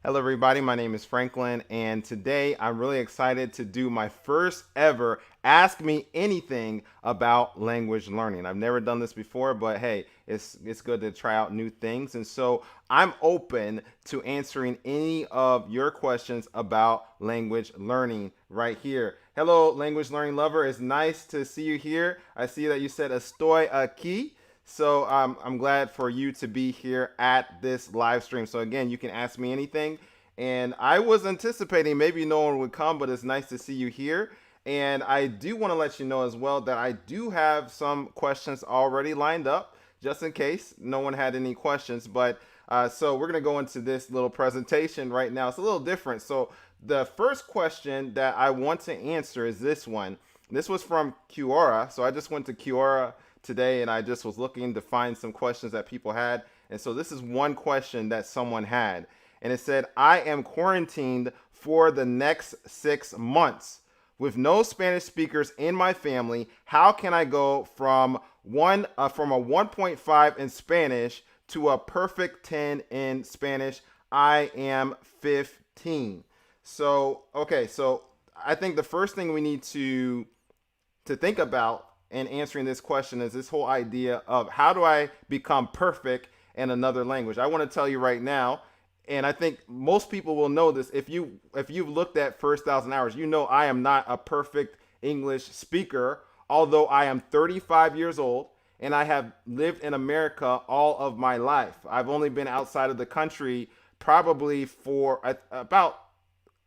Hello, everybody. My name is Franklin, and today I'm really excited to do my first ever Ask Me Anything about language learning. I've never done this before, but hey, it's good to try out new things. And so I'm open to answering any of your questions about language learning right here. Hello, language learning lover. It's nice to see you here. I see that you said estoy aquí. So I'm glad for you to be here at this live stream. So again, you can ask me anything. And I was anticipating maybe no one would come, but it's nice to see you here. And I do want to let you know as well that I do have some questions already lined up, just in case no one had any questions. But so we're going to go into this little presentation right now. It's a little different. So the first question that I want to answer is this one. This was from Quora. So I just went to Quora today and I just was looking to find some questions that people had. And so this is one question that someone had. And it said, I am quarantined for the next 6 months. With no Spanish speakers in my family, how can I go from a 1.5 in Spanish to a perfect 10 in Spanish? I am 15. So, okay, so I think the first thing we need to think about in answering this question is this whole idea of how do I become perfect in another language? I want to tell you right now, and I think most people will know this. If you've looked at First Thousand Hours, you know I am not a perfect English speaker, although I am 35 years old and I have lived in America all of my life. I've only been outside of the country probably for about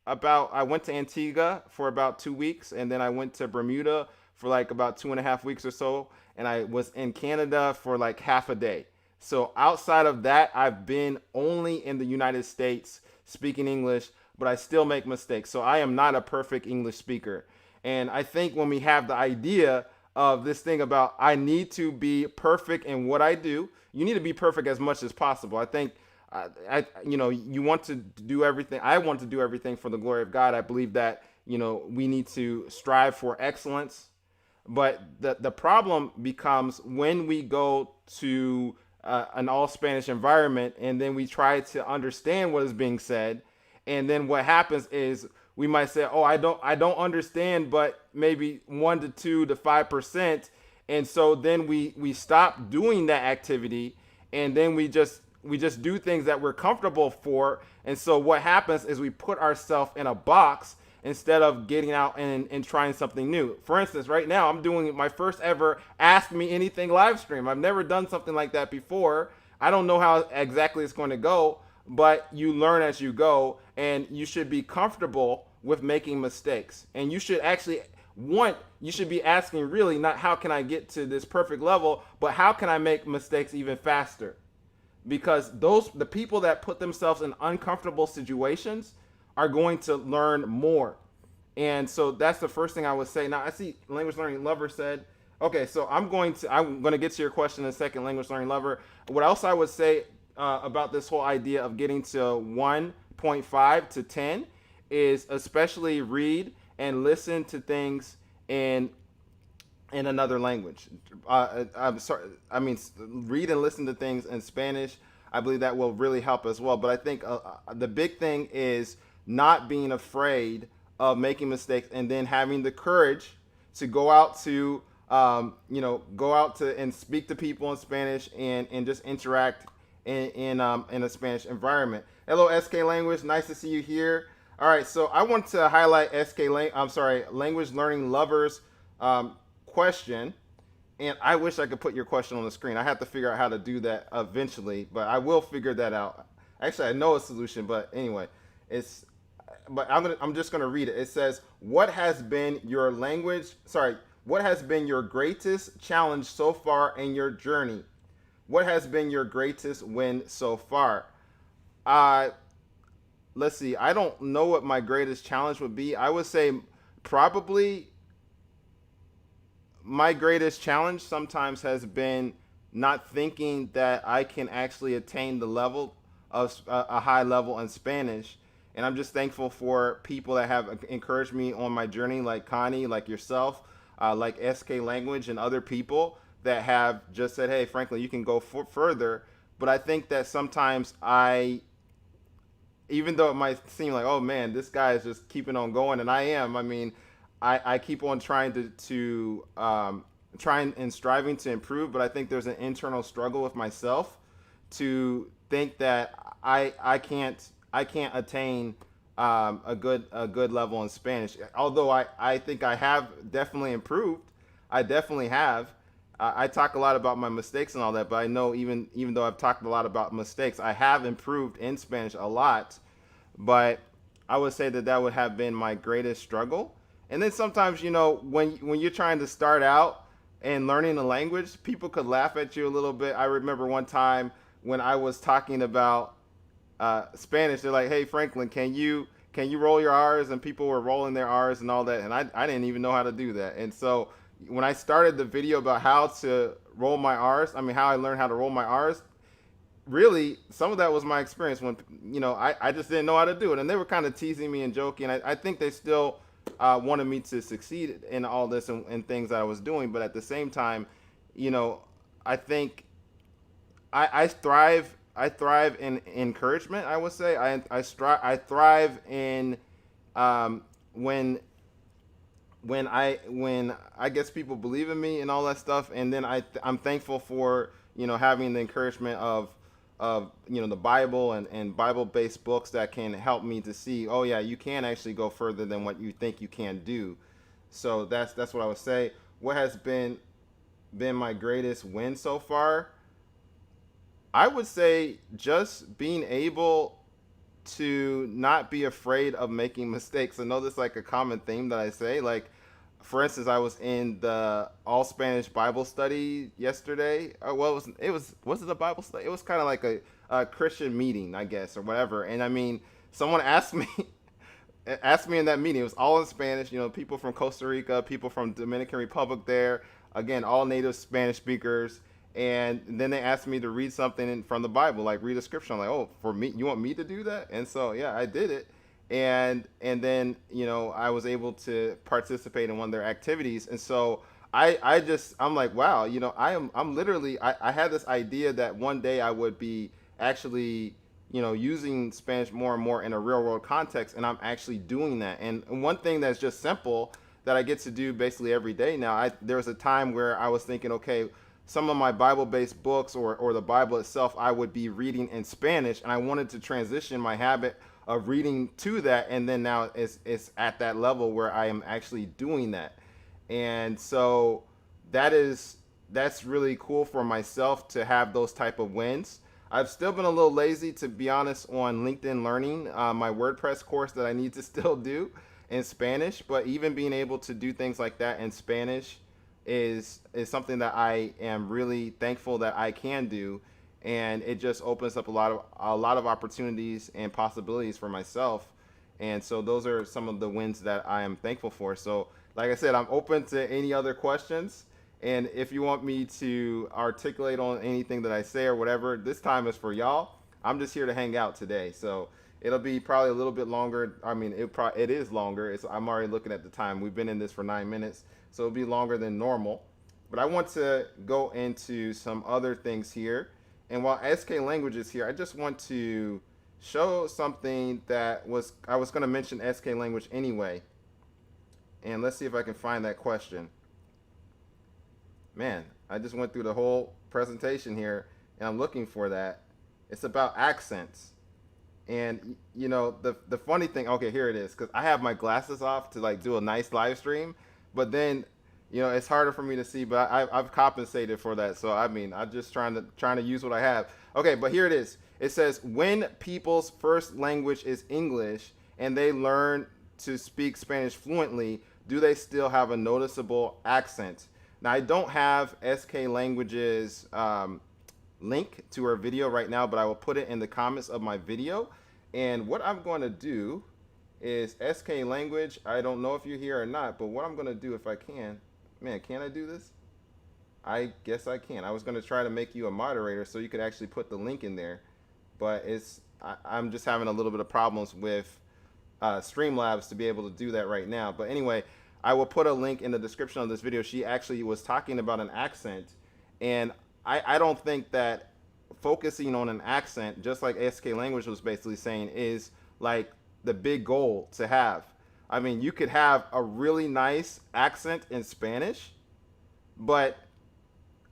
I went to Antigua for about 2 weeks, and then I went to Bermuda for like about 2.5 weeks or so, and I was in Canada for like half a day. So outside of that, I've been only in the United States speaking English, but I still make mistakes. So I am not a perfect English speaker. And I think when we have the idea of this thing about I need to be perfect in what I do, you need to be perfect as much as possible. I think you want to do everything. I want to do everything for the glory of God. I believe that, we need to strive for excellence. But the problem becomes when we go to an all Spanish environment and then we try to understand what is being said, and then what happens is we might say, "Oh, I don't understand," but maybe 1 to 2 to 5%, and so then we stop doing that activity, and then we just do things that we're comfortable for, and so what happens is we put ourselves in a box instead of getting out and trying something new. For instance, right now I'm doing my first ever Ask Me Anything live stream. I've never done something like that before. I don't know how exactly it's going to go, but you learn as you go, and you should be comfortable with making mistakes. And you should actually you should be asking really not how can I get to this perfect level, but how can I make mistakes even faster? Because the people that put themselves in uncomfortable situations are going to learn more. And so that's the first thing I would say. Now I see language learning lover said, okay, so I'm going to get to your question in a second, language learning lover. What else I would say about this whole idea of getting to 1.5 to 10 is especially read and listen to things in another language. I'm sorry. I mean, read and listen to things in Spanish. I believe that will really help as well. But I think the big thing is not being afraid of making mistakes, and then having the courage to go out to and speak to people in Spanish and just interact in a Spanish environment. Hello, SK Language. Nice to see you here. All right, so I want to highlight language learning lovers question, and I wish I could put your question on the screen. I have to figure out how to do that eventually, but I will figure that out. Actually, I know a solution, but anyway, I'm just gonna read it. It says, "What has been your What has been your greatest challenge so far in your journey? What has been your greatest win so far?" Uh, let's see. I don't know what my greatest challenge would be. I would say probably my greatest challenge sometimes has been not thinking that I can actually attain the level of a high level in Spanish. And I'm just thankful for people that have encouraged me on my journey, like Connie, like yourself, like SK Language, and other people that have just said, "Hey, Franklin, you can go further." But I think that sometimes even though it might seem like, oh man, this guy is just keeping on going, and I am. I mean, I keep on trying to trying and striving to improve, but I think there's an internal struggle with myself to think that I can't attain a good level in Spanish. Although I think I have definitely improved. I definitely have. I talk a lot about my mistakes and all that, but I know even though I've talked a lot about mistakes, I have improved in Spanish a lot. But I would say that that would have been my greatest struggle. And then sometimes, when you're trying to start out and learning a language, people could laugh at you a little bit. I remember one time when I was talking about Spanish, they're like, "Hey Franklin, can you roll your R's?" And people were rolling their R's and all that, and I didn't even know how to do that. And so when I started the video about how to roll my R's, I mean how I learned how to roll my R's, really some of that was my experience when I just didn't know how to do it, and they were kind of teasing me and joking. I think they still wanted me to succeed in all this and things that I was doing, but at the same time, you know, I think I thrive in encouragement. I would say I thrive in when when I guess people believe in me and all that stuff, and then I'm thankful for having the encouragement of the Bible and Bible based books that can help me to see, oh yeah, you can actually go further than what you think you can do. So that's what I would say. What has been my greatest win so far? I would say just being able to not be afraid of making mistakes. I know this is like a common theme that I say. Like, for instance, I was in the all Spanish Bible study yesterday. Well, was it a Bible study? It was kind of like a Christian meeting, I guess, or whatever. And I mean, someone asked me asked me in that meeting. It was all in Spanish. People from Costa Rica, people from Dominican Republic there. Again, all native Spanish speakers. And then they asked me to read something from the Bible, like read a scripture. I'm like, oh, for me, you want me to do that? And so yeah, I did it. And then I was able to participate in one of their activities. And so I'm like, wow, I'm literally I had this idea that one day I would be actually using Spanish more and more in a real world context, and I'm actually doing that. And one thing that's just simple that I get to do basically every day now. There was a time where I was thinking, okay, some of my Bible based books or the Bible itself, I would be reading in Spanish, and I wanted to transition my habit of reading to that. And then now it's at that level where I am actually doing that. And so that's really cool for myself to have those type of wins. I've still been a little lazy, to be honest, on LinkedIn Learning, my WordPress course that I need to still do in Spanish. But even being able to do things like that in Spanish is something that I am really thankful that I can do, and it just opens up a lot of opportunities and possibilities for myself. And so those are some of the wins that I am thankful for. So like I said, I'm open to any other questions, and if you want me to articulate on anything that I say or whatever, this time is for y'all. I'm just here to hang out today. So it'll be probably a little bit longer. I mean, it is longer. I'm already looking at the time. We've been in this for 9 minutes, so it'll be longer than normal. But I want to go into some other things here. And while SK Language is here, I just want to show something that I was going to mention SK Language anyway. And let's see if I can find that question. Man, I just went through the whole presentation here, and I'm looking for that. It's about accents. And the funny thing, okay, here it is, because I have my glasses off to like do a nice live stream, but then it's harder for me to see. But I've compensated for that, so I mean, I'm just trying to use what I have. Okay, but here it is. It says, when people's first language is English and they learn to speak Spanish fluently, do they still have a noticeable accent? Now, I don't have SK Language's link to her video right now, but I will put it in the comments of my video. And what I'm going to do is SK Language. I don't know if you're here or not, but what I'm going to do, if I can, man, can I do this? I guess I can. I was going to try to make you a moderator so you could actually put the link in there, but I'm just having a little bit of problems with Streamlabs to be able to do that right now. But anyway, I will put a link in the description of this video. She actually was talking about an accent, and I don't think that focusing on an accent, just like SK Language was basically saying, is like the big goal to have. I mean, you could have a really nice accent in Spanish, but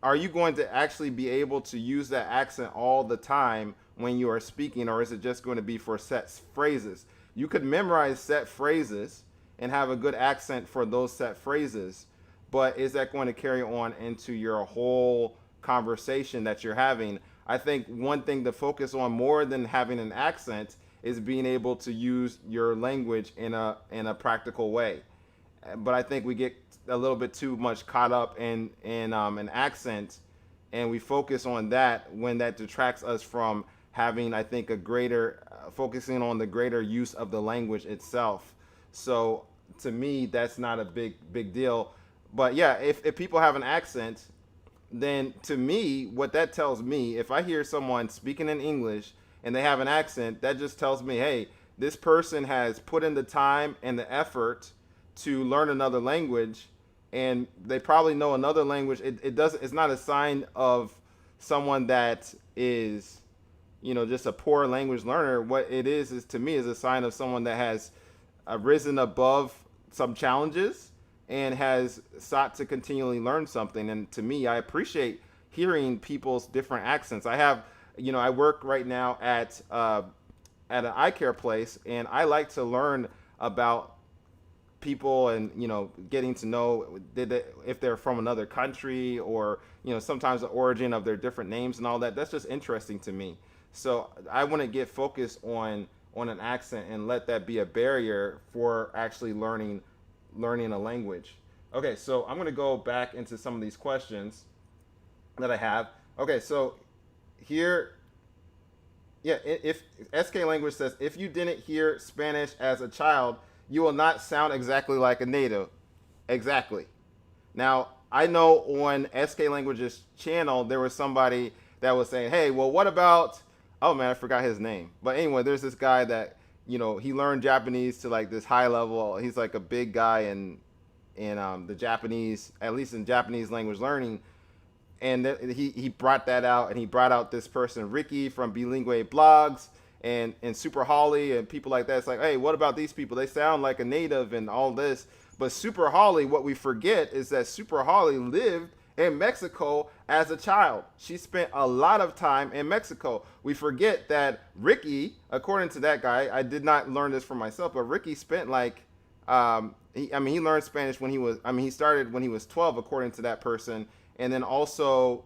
are you going to actually be able to use that accent all the time when you are speaking, or is it just going to be for set phrases? You could memorize set phrases and have a good accent for those set phrases, but is that going to carry on into your whole conversation that you're having? I think one thing to focus on more than having an accent is being able to use your language in a practical way. But I think we get a little bit too much caught up in an accent, and we focus on that when that detracts us from having, I think, a greater focusing on the greater use of the language itself. So to me, that's not a big deal. But yeah, if people have an accent, then to me, what that tells me, if I hear someone speaking in English and they have an accent, that just tells me, hey, this person has put in the time and the effort to learn another language, and they probably know another language. It doesn't. It's not a sign of someone that is, just a poor language learner. What it is to me is a sign of someone that has risen above some challenges and has sought to continually learn something. And to me, I appreciate hearing people's different accents. I work right now at an eye care place, and I like to learn about people and getting to know if they're from another country, or sometimes the origin of their different names and all that. That's just interesting to me. So I want to get focused on an accent and let that be a barrier for actually learning a language. Okay, so I'm going to go back into some of these questions that I have. Okay, so here, yeah, if SK Language says, if you didn't hear Spanish as a child, you will not sound exactly like a native. Exactly. Now, I know on SK Language's channel, there was somebody that was saying, hey, well, what about, oh man, I forgot his name. But anyway, there's this guy that, he learned Japanese to like this high level. He's like a big guy in the Japanese, at least in Japanese language learning. And he brought that out, and he brought out this person, Ricky from Bilingue Blogs, and Super Holly and people like that. It's like, hey, what about these people? They sound like a native and all this. But Super Holly, what we forget is that Super Holly lived in Mexico as a child. She spent a lot of time in Mexico. We forget that Ricky, according to that guy, I did not learn this for myself, but Ricky spent like, he learned Spanish he started when he was 12, according to that person. And then also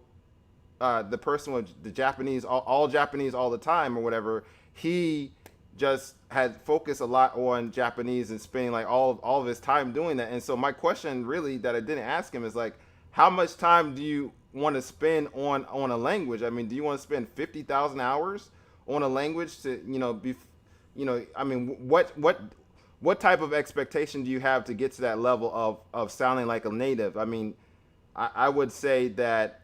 the person with the Japanese, all Japanese all the time or whatever, he just had focused a lot on Japanese and spending like all of his time doing that. And so my question really that I didn't ask him is like, how much time do you want to spend on a language? I mean, do you want to spend 50,000 hours on a language to, what type of expectation do you have to get to that level of sounding like a native? I mean, I would say that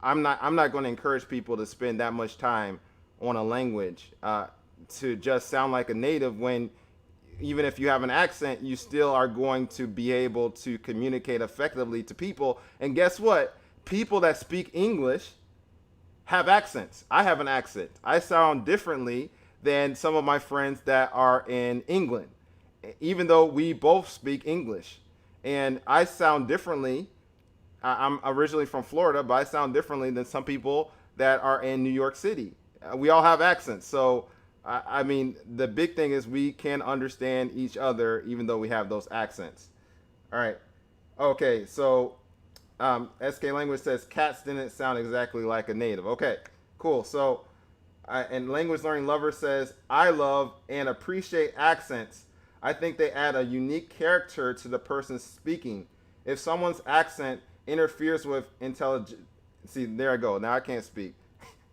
I'm not going to encourage people to spend that much time on a language to just sound like a native, when even if you have an accent, you still are going to be able to communicate effectively to people. And guess what? People that speak English have accents. I have an accent. I sound differently than some of my friends that are in England, even though we both speak English. And I sound differently. I'm originally from Florida, but I sound differently than some people that are in New York City. We all have accents. So, I mean, the big thing is we can understand each other even though we have those accents. All right. Okay, so SK Language says cats didn't sound exactly like a native. Okay, cool. So, and Language Learning Lover says, I love and appreciate accents. I think they add a unique character to the person speaking. If someone's accent interferes with intelligence, see, there I go. Now I can't speak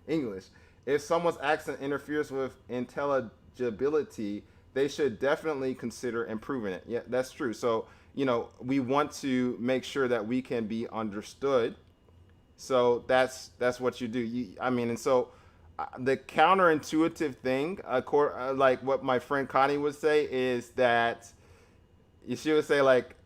English. If someone's accent interferes with intelligibility, they should definitely consider improving it. Yeah, that's true. So, we want to make sure that we can be understood. So that's what you do. And so the counterintuitive thing, like what my friend Connie would say, is that she would say, like,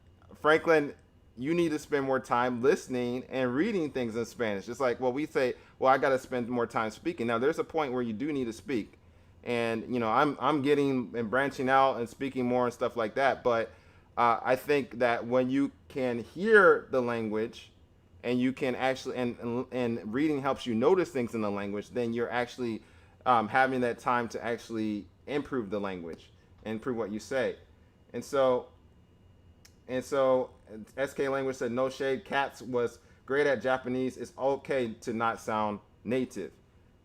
Franklin, you need to spend more time listening and reading things in Spanish. It's like, well, we say, well, I got to spend more time speaking. Now, there's a point where you do need to speak. and I'm getting and branching out and speaking more and stuff like that. But I think that when you can hear the language and you can actually and reading helps you notice things in the language, then you're actually having that time to actually improve the language and improve what you say. And so SK Language said, no shade, Katz was great at Japanese. It's okay to not sound native.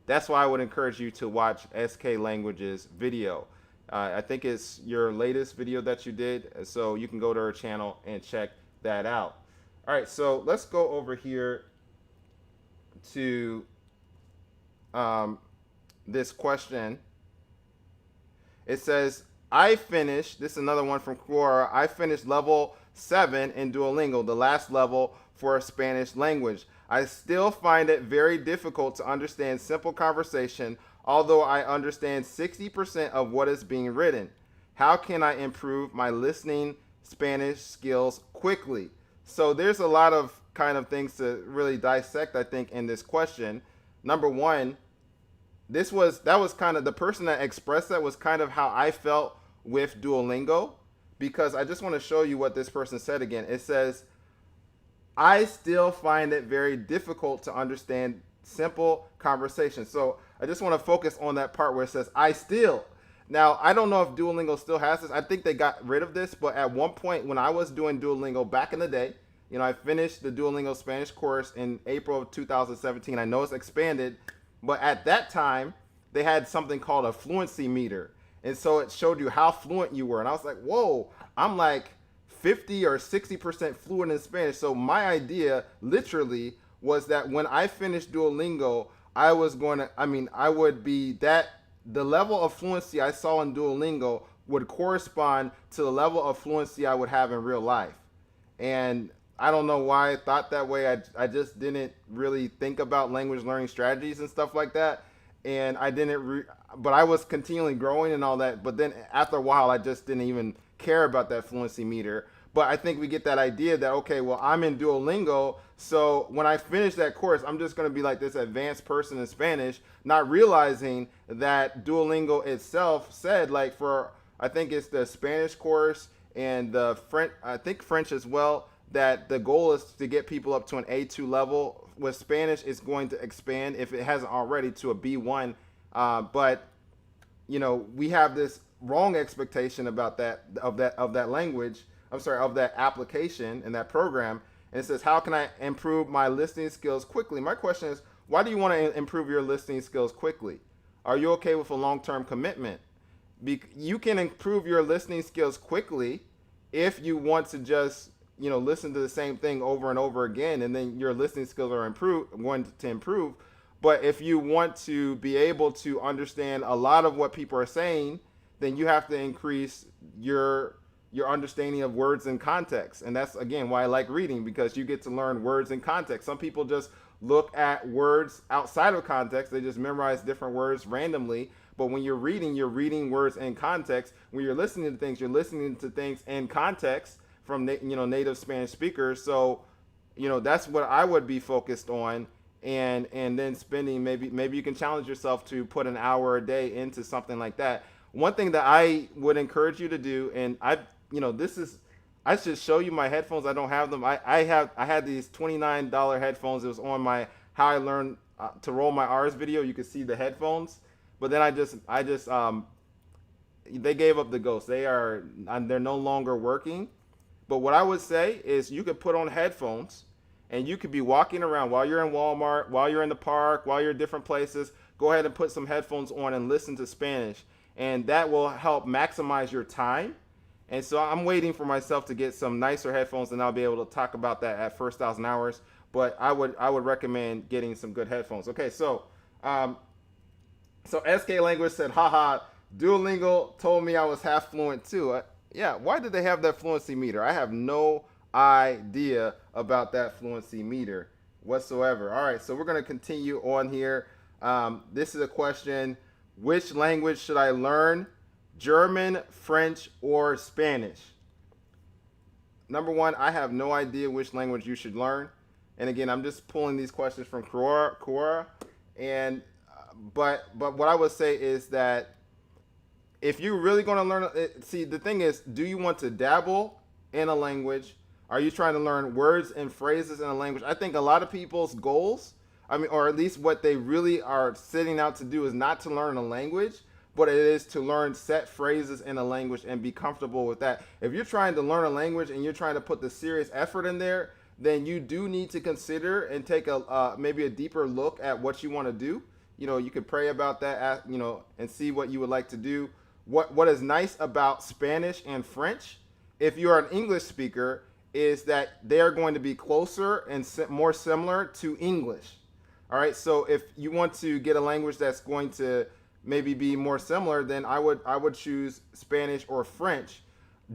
That's why I would encourage you to watch SK Language's video. I think it's your latest video that you did, so you can go to her channel and check that out. All right, so let's go over here to this question. It says, this is another one from Quora. I finished level 7 in Duolingo, the last level for a Spanish language. I still find it very difficult to understand simple conversation, although I understand 60% of what is being written. How can I improve my listening Spanish skills quickly? So there's a lot of kind of things to really dissect, I think, in this question. Number one, that was kind of the person that expressed that was kind of how I felt with Duolingo, because I just want to show you what this person said again. It says, I still find it very difficult to understand simple conversation. So I just want to focus on that part where it says, I still. Now, I don't know if Duolingo still has this. I think they got rid of this, but at one point when I was doing Duolingo back in the day, I finished the Duolingo Spanish course in April of 2017. I know it's expanded, but at that time, they had something called a Fluency Meter. And so it showed you how fluent you were. And I was like, whoa, I'm like 50 or 60% fluent in Spanish. So my idea literally was that when I finished Duolingo, I would be the level of fluency I saw in Duolingo would correspond to the level of fluency I would have in real life. And I don't know why I thought that way. I just didn't really think about language learning strategies and stuff like that. And but I was continually growing and all that. But then after a while, I just didn't even care about that fluency meter. But I think we get that idea that, okay, well, I'm in Duolingo, so when I finish that course, I'm just going to be like this advanced person in Spanish, not realizing that Duolingo itself said, like, I think it's the Spanish course and the French, I think French as well, that the goal is to get people up to an A2 level. With Spanish, it's going to expand, if it hasn't already, to a B1. But we have this wrong expectation about of that language. I'm sorry, of that application and that program. And it says, how can I improve my listening skills quickly? My question is, why do you want to improve your listening skills quickly? Are you okay with a long-term commitment? You can improve your listening skills quickly if you want to just listen to the same thing over and over again, and then your listening skills are going to improve. But if you want to be able to understand a lot of what people are saying, then you have to increase your understanding of words and context. And that's, again, why I like reading, because you get to learn words in context. Some people just look at words outside of context. They just memorize different words randomly. But when you're reading words in context. When you're listening to things, you're listening to things in context from native Spanish speakers. So that's what I would be focused on, and then spending, maybe you can challenge yourself to put an hour a day into something like that. One thing that I would encourage you to do, and I should show you my headphones. I don't have them. I had these $29 headphones. It was on my How I Learned to Roll My R's video. You could see the headphones, but then they gave up the ghost. They're no longer working. But what I would say is you could put on headphones and you could be walking around while you're in Walmart, while you're in the park, while you're in different places. Go ahead and put some headphones on and listen to Spanish. And that will help maximize your time. And so I'm waiting for myself to get some nicer headphones, and I'll be able to talk about that at first 1,000 hours. But I would recommend getting some good headphones. Okay, so SK Language said, haha, Duolingo told me I was half fluent too. Yeah, why did they have that fluency meter? I have no idea about that fluency meter whatsoever. All right, so we're going to continue on here. This is a question: which language should I learn? German, French, or Spanish? Number one, I have no idea which language you should learn. And again, I'm just pulling these questions from Quora. And but what I would say is that if you're really going to learn see, the thing is, do you want to dabble in a language? Are you trying to learn words and phrases in a language? I think a lot of people's goals, I mean, or at least what they really are setting out to do, is not to learn a language, but it is to learn set phrases in a language and be comfortable with that. If you're trying to learn a language and you're trying to put the serious effort in there, then you do need to consider and take a maybe a deeper look at what you want to do. You know, you could pray about that, you know, and see what you would like to do. What is nice about Spanish and French, if you're an English speaker, is that they are going to be closer and more similar to English. All right, so if you want to get a language that's going to maybe be more similar, then I would choose Spanish or French.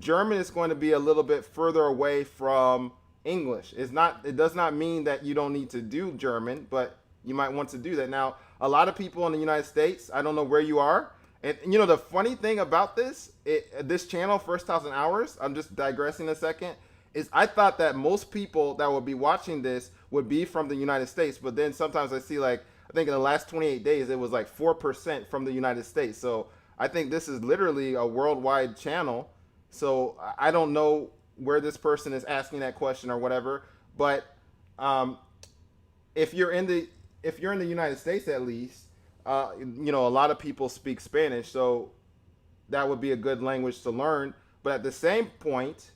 German is going to be a little bit further away from English. It does not mean that you don't need to do German, but you might want to do that. Now, a lot of people in the United States, I don't know where you are. And you know, the funny thing about this channel, First 1,000 Hours, I'm just digressing a second, is I thought that most people that would be watching this would be from the United States. But then sometimes I see, like, I think in the last 28 days, it was like 4% from the United States. So I think this is literally a worldwide channel. So I don't know where this person is asking that question or whatever. But if you're in the United States, at least, you know, a lot of people speak Spanish, so that would be a good language to learn. But at the same point,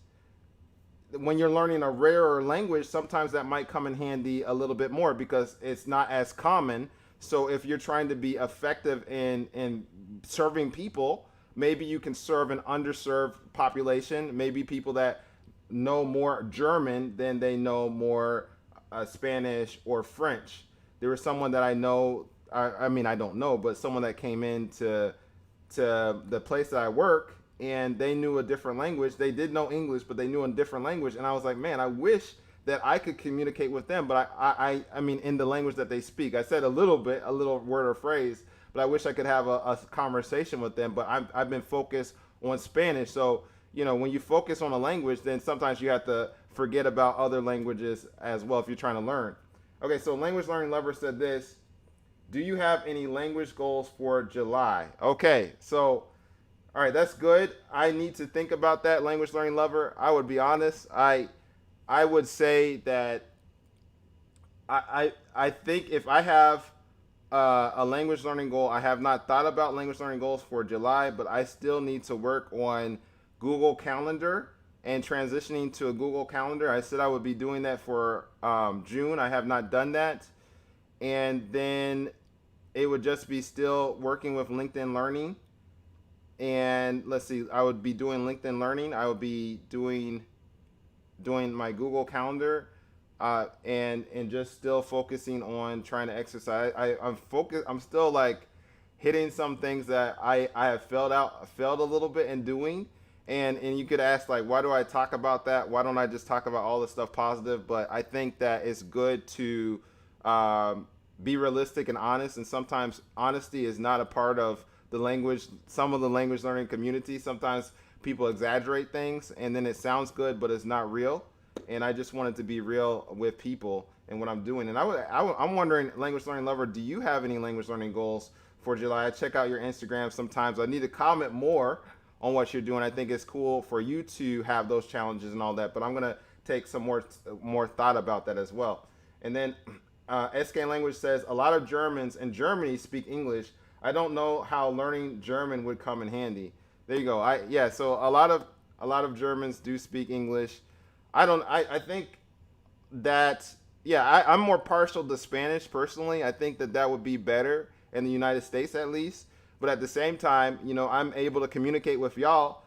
when you're learning a rarer language, sometimes that might come in handy a little bit more because it's not as common. So if you're trying to be effective in serving people, maybe you can serve an underserved population, maybe people that know more German than they know more Spanish or French. There was someone that I know, I mean, I don't know, but someone that came into the place that I work, and they knew a different language. They did know English, but they knew a different language. And I was like, man, I wish that I could communicate with them, but I mean, in the language that they speak. I said a little word or phrase, but I wish I could have a conversation with them. But I've been focused on Spanish. So, you know, when you focus on a language, then sometimes you have to forget about other languages as well if you're trying to learn. Okay, so Language Learning Lover said this: do you have any language goals for July? Okay, so all right, that's good. I need to think about that, Language Learning Lover. I would be honest. I would say that I think if I have a language learning goal, I have not thought about language learning goals for July, but I still need to work on Google Calendar and transitioning to a Google Calendar. I said I would be doing that for June. I have not done that. And then it would just be still working with LinkedIn Learning. And let's see, I would be doing LinkedIn Learning. I would be doing my Google Calendar, and just still focusing on trying to exercise. I'm focused. I'm still like hitting some things that I have failed a little bit in doing. And you could ask, like, why do I talk about that? Why don't I just talk about all the stuff positive? But I think that it's good to be realistic and honest. And sometimes honesty is not a part of some of the language learning community. Sometimes people exaggerate things and then it sounds good, but it's not real. And I just wanted to be real with people and what I'm doing. And I'm wondering, Language Learning Lover, do you have any language learning goals for July? I check out your Instagram sometimes. I need to comment more on what you're doing. I think it's cool for you to have those challenges and all that, but I'm going to take some more thought about that as well. And then SK Language says, a lot of Germans in Germany speak English. I don't know how learning German would come in handy. There you go. Yeah. So a lot of Germans do speak English. I think that, yeah, I'm more partial to Spanish personally. I think that would be better in the United States at least. But at the same time, you know, I'm able to communicate with y'all,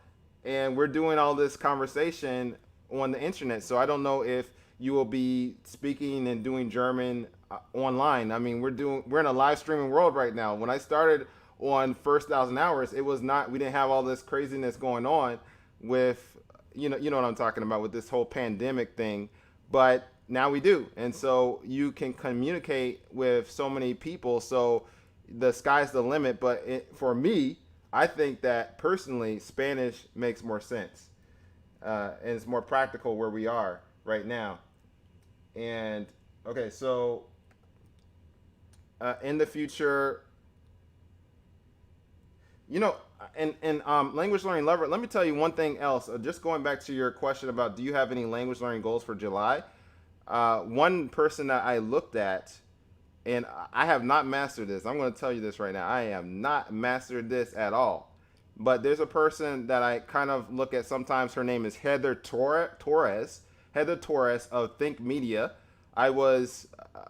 and we're doing all this conversation on the internet. So I don't know if you will be speaking and doing German online. I mean, we're in a live streaming world right now. When I started on First 1,000 Hours, it was not, we didn't have all this craziness going on with, you know what I'm talking about, with this whole pandemic thing, but now we do. And so you can communicate with so many people. So the sky's the limit. But for me, I think that personally, Spanish makes more sense. And it's more practical where we are right now. And okay, so in the future, You know, and language learning lover. Let me tell you one thing else. Just going back to your question about do you have any language learning goals for July? One person that I looked at, and I have not mastered this. I'm going to tell you this right now. I have not mastered this at all. But there's a person that I kind of look at sometimes. Her name is Heather Torres. Heather Torres of Think Media. I was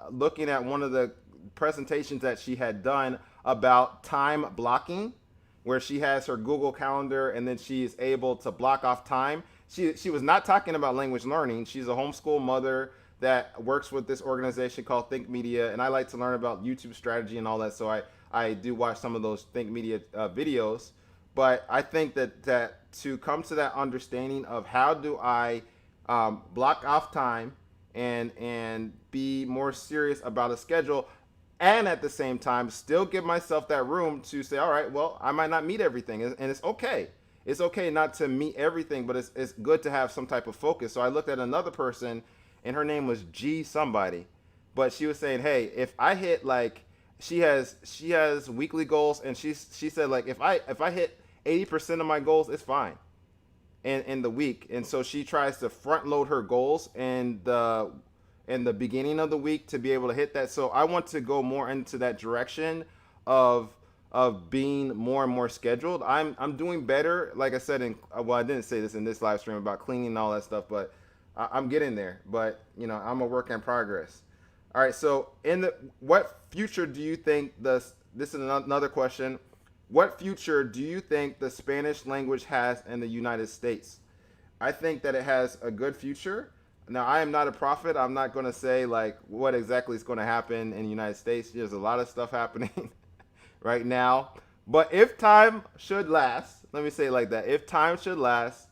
looking at one of the presentations that she had done about time blocking, where she has her Google Calendar and then she is able to block off time. She was not talking about language learning. She's a homeschool mother that works with this organization called Think Media, and I like to learn about YouTube strategy and all that. So I do watch some of those Think Media videos. But I think that to come to that understanding of how do I block off time and be more serious about a schedule, and at the same time still give myself that room to say, all right, well, I might not meet everything, and it's okay. It's okay not to meet everything, but it's good to have some type of focus. So I looked at another person, and her name was G somebody, but she was saying, hey, if I hit like she has weekly goals, and she said like if I hit 80% of my goals, it's fine in the week. And so she tries to front load her goals in the beginning of the week to be able to hit that. So I want to go more into that direction of being more and more scheduled. I'm doing better, like I said. Well, I didn't say this in this live stream about cleaning and all that stuff, but I'm getting there. But I'm a work in progress. All right. So what future do you think this is another question. What future do you think the Spanish language has in the United States? I think that it has a good future. Now, I am not a prophet. I'm not going to say like what exactly is going to happen in the United States. There's a lot of stuff happening right now. But if time should last, let me say it like that. If time should last,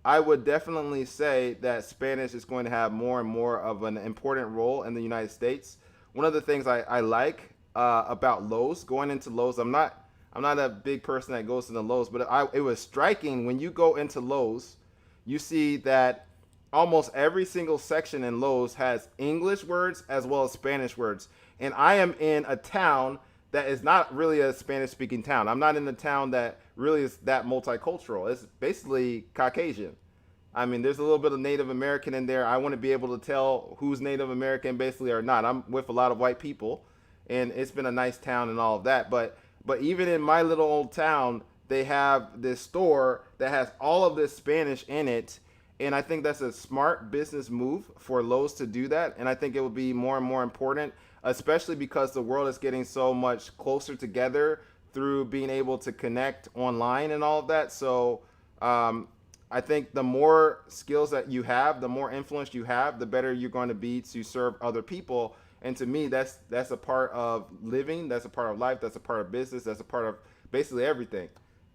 I would definitely say that Spanish is going to have more and more of an important role in the United States. One of the things I like about Lowe's, going into Lowe's, I'm not a big person that goes to the Lowe's, but it was striking when you go into Lowe's, you see that almost every single section in Lowe's has English words as well as Spanish words. And I am in a town that is not really a Spanish speaking town. I'm not in a town that really is that multicultural. It's basically Caucasian. I mean, there's a little bit of Native American in there. I want to be able to tell who's Native American basically or not. I'm with a lot of white people, and it's been a nice town and all of that. But even in my little old town, they have this store that has all of this Spanish in it. And I think that's a smart business move for Lowe's to do that. And I think it will be more and more important, especially because the world is getting so much closer together through being able to connect online and all of that. So I think the more skills that you have, the more influence you have, the better you're going to be to serve other people. And to me, that's a part of living, that's a part of life, that's a part of business, that's a part of basically everything.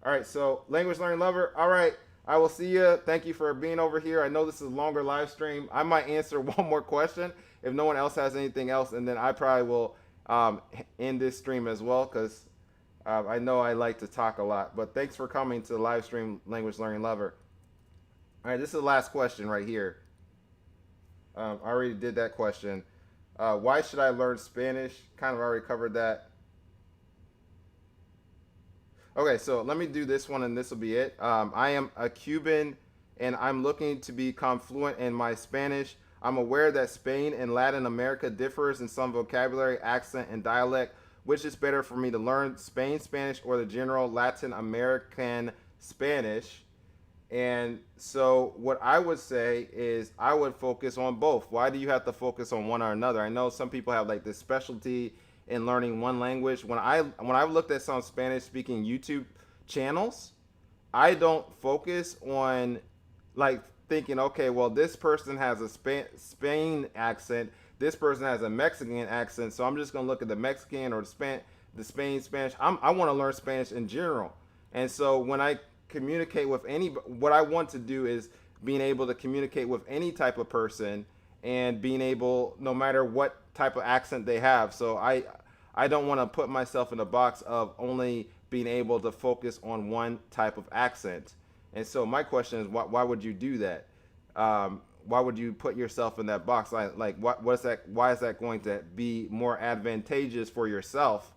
All right, so language learning lover. All right, I will see you. Thank you for being over here. I know this is a longer live stream. I might answer one more question if no one else has anything else, and then I probably will end this stream as well, because I know I like to talk a lot. But thanks for coming to the live stream, language learning lover. All right, this is the last question right here. I already did that question. Why should I learn Spanish? Kind of already covered that. Okay, so let me do this one and this will be it. I am a Cuban and I'm looking to become fluent in my Spanish. I'm aware that Spain and Latin America differs in some vocabulary, accent, and dialect. Which is better for me to learn, Spain Spanish or the general Latin American Spanish? And so what I would say is I would focus on both. Why do you have to focus on one or another? I know some people have like this specialty in learning one language. When I've looked at some Spanish speaking YouTube channels, I don't focus on like thinking, okay, well, this person has a Spain accent, this person has a Mexican accent, so I'm just gonna look at the Mexican or the Spain Spanish. I want to learn Spanish in general, and so when I communicate with what I want to do is being able to communicate with any type of person and being able, no matter what type of accent they have. So I don't want to put myself in a box of only being able to focus on one type of accent. And so my question is, why would you do that? Why would you put yourself in that box? What's that? Why is that going to be more advantageous for yourself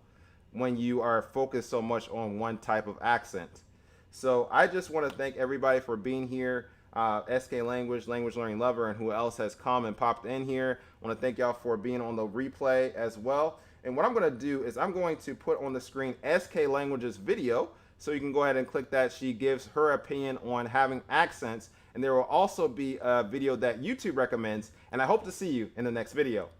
when you are focused so much on one type of accent. So I just want to thank everybody for being here. SK Language, Language Learning Lover, and who else has come and popped in here. I want to thank y'all for being on the replay as well. And what I'm going to do is I'm going to put on the screen SK Language's video, so you can go ahead and click that. She gives her opinion on having accents, and there will also be a video that YouTube recommends, and I hope to see you in the next video.